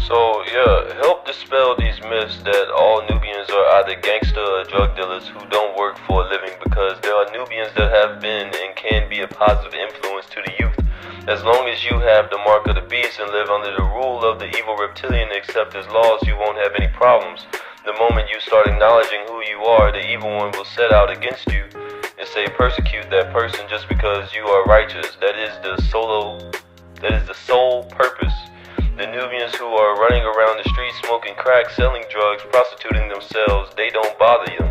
So yeah, help dispel these myths that all Nubians are either gangster or drug dealers who don't work for a living, because there are Nubians that have been and can be a positive influence to the youth. As long as you have the mark of the beast and live under the rule of the evil reptilian and accept his laws, you won't have any problems. The moment you start acknowledging who you are, the evil one will set out against you and say persecute that person just because you are righteous. That is the sole purpose. The Nubians who are running around the streets smoking crack, selling drugs, prostituting themselves, they don't bother you.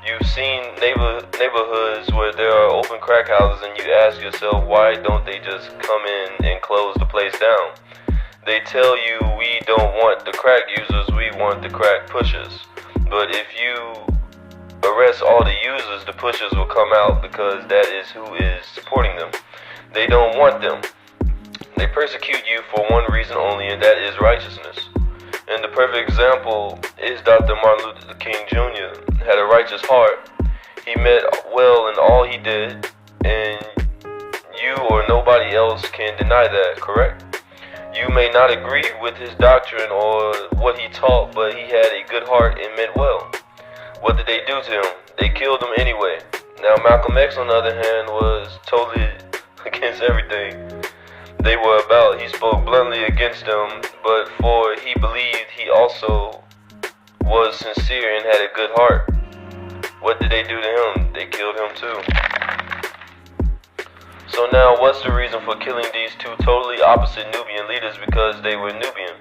You've seen neighborhoods where there are open crack houses and you ask yourself, why don't they just come in and close the place down? They tell you, we don't want the crack users, we want the crack pushers. But if you arrest all the users, the pushers will come out because that is who is supporting them. They don't want them. They persecute you for one reason only, and that is righteousness. And the perfect example is Dr. Martin Luther King Jr. had a righteous heart. He meant well in all he did, and you or nobody else can deny that, correct? You may not agree with his doctrine or what he taught, but he had a good heart and meant well. What did they do to him? They killed him anyway. Now Malcolm X, on the other hand, was totally against everything they were about. He spoke bluntly against them, but for he believed he also was sincere and had a good heart. What did they do to him? They killed him too. So now, what's the reason for killing these two totally opposite Nubian leaders because they were Nubian?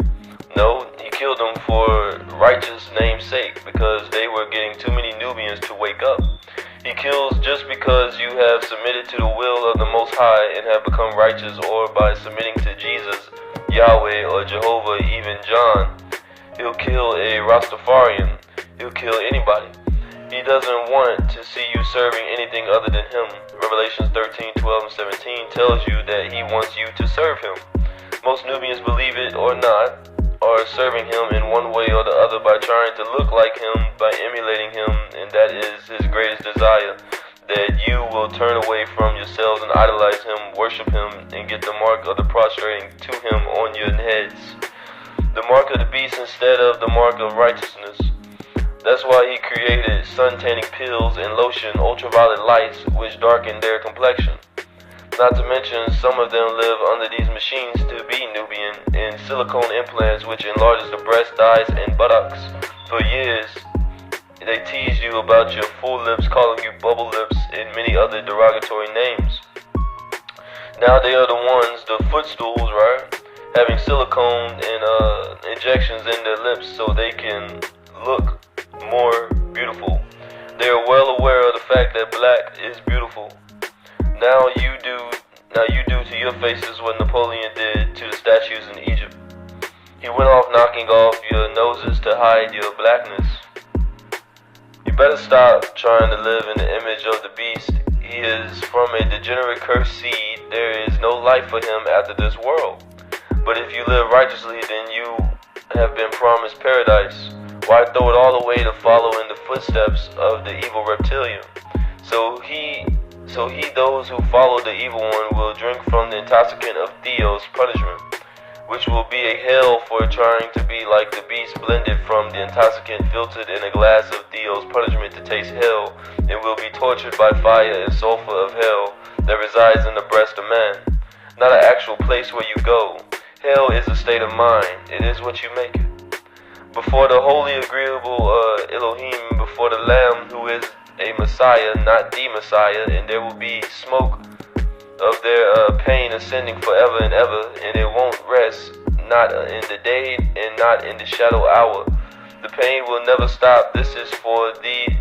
No, he killed them for righteous name's sake, because they were getting too many Nubians to wake up. He kills just because you have submitted to the will of the Most High and have become righteous, or by submitting to Jesus, Yahweh, or Jehovah, even John. He'll kill a Rastafarian. He'll kill anybody. He doesn't want to see you serving anything other than him. Revelations 13, 12, and 17 tells you that he wants you to serve him. Most Nubians, believe it or not, are serving him in one way or the other by trying to look like him, by emulating him, and that is his greatest desire, that you will turn away from yourselves and idolize him, worship him, and get the mark of the prostrating to him on your heads. The mark of the beast instead of the mark of righteousness. That's why he created sun-tanning pills and lotion, ultraviolet lights, which darken their complexion. Not to mention, some of them live under these machines to be Nubian, and silicone implants which enlarges the breast, thighs, and buttocks. For years, they teased you about your full lips, calling you bubble lips, and many other derogatory names. Now they are the ones, the footstools, right? Having silicone and injections in their lips so they can look more beautiful. They are well aware of the fact that black is beautiful. Now you do to your faces what Napoleon did to the statues in Egypt. He went off knocking off your noses to hide your blackness. You better stop trying to live in the image of the beast. He is from a degenerate cursed seed. There is no life for him after this world. But if you live righteously, then you have been promised paradise. Why throw it all away to follow in the footsteps of the evil reptilian? So those who follow the evil one will drink from the intoxicant of Theos' punishment, which will be a hell for trying to be like the beast, blended from the intoxicant filtered in a glass of Theos' punishment to taste hell, and will be tortured by fire and sulfur of hell that resides in the breast of man. Not an actual place where you go. Hell is a state of mind. It is what you make it. Before the holy, agreeable Elohim, before the Lamb, who is a Messiah, not the Messiah, and there will be smoke of their pain ascending forever and ever, and it won't rest, not in the day and not in the shadow hour. The pain will never stop. This is for these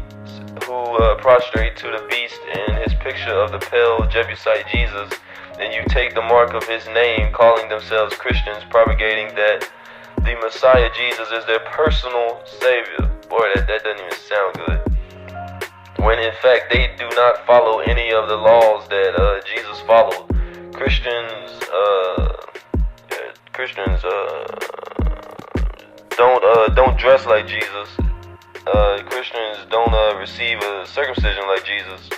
who prostrate to the beast and his picture of the pale Jebusite Jesus, and you take the mark of his name, calling themselves Christians, propagating that the Messiah Jesus is their personal savior. Boy, that doesn't even sound good. When in fact they do not follow any of the laws that Jesus followed. Christians don't dress like Jesus. Christians don't receive a circumcision like Jesus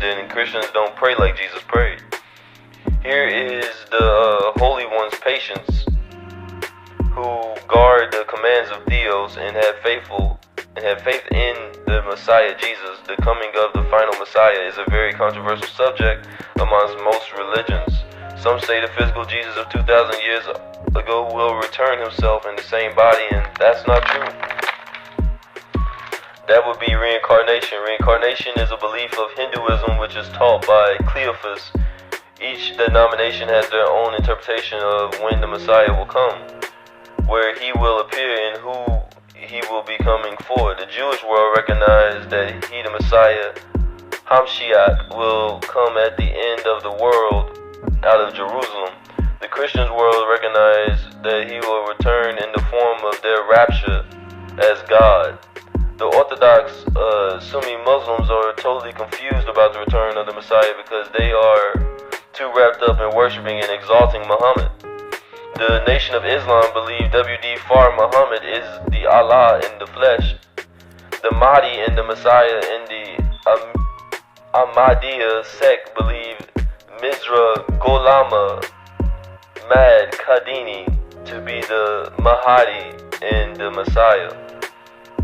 did, and Christians don't pray like Jesus prayed. Here is the Holy One's patience. who guard the commands of Theos and have faith in the Messiah Jesus. The coming of the final Messiah is a very controversial subject amongst most religions. Some say the physical Jesus of 2,000 years ago will return himself in the same body, and that's not true. That would be reincarnation. Reincarnation is a belief of Hinduism which is taught by Cleophas. Each denomination has their own interpretation of when the Messiah will come, where he will appear and who he will be coming for. The Jewish world recognizes that he, the Messiah, Hamshiach, will come at the end of the world out of Jerusalem. The Christians world recognize that he will return in the form of their rapture as God. The Orthodox Sunni Muslims are totally confused about the return of the Messiah because they are too wrapped up in worshiping and exalting Muhammad. The Nation of Islam believe W.D. Far Muhammad is the Allah in the flesh. The Mahdi and the Messiah in the Ahmadiyya sect believe Mirza Ghulam Ahmad Qadini to be the Mahdi and the Messiah.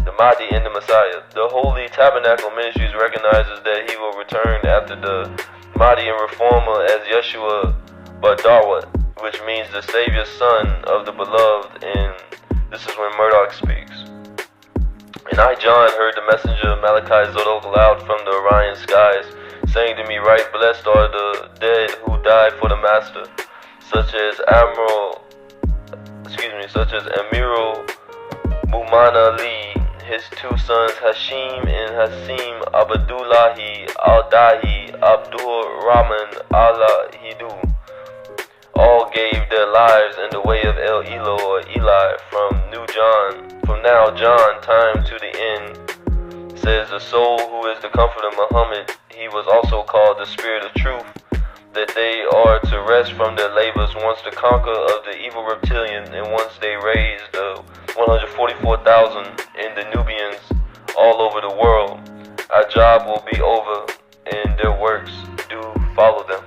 The Mahdi and the Messiah. The Holy Tabernacle Ministries recognizes that he will return after the Mahdi and Reformer as Yeshua Badawat, which means the Savior's Son of the Beloved, and this is when Murdoch speaks. And I, John, heard the messenger Malachi Zodok loud from the Orion skies, saying to me, "Right, blessed are the dead who died for the Master, such as Amirul Mumana Ali, his two sons Hashim and Hasim, Abdullahi Al-Dahi, Abdul Rahman Al-Hidu, all gave their lives in the way of El Elo or Eli from now John, time to the end, says the soul who is the comforter Muhammad, he was also called the Spirit of Truth, that they are to rest from their labors once the conquer of the evil reptilian and once they raise the 144,000 and the Nubians all over the world. Our job will be over and their works do follow them."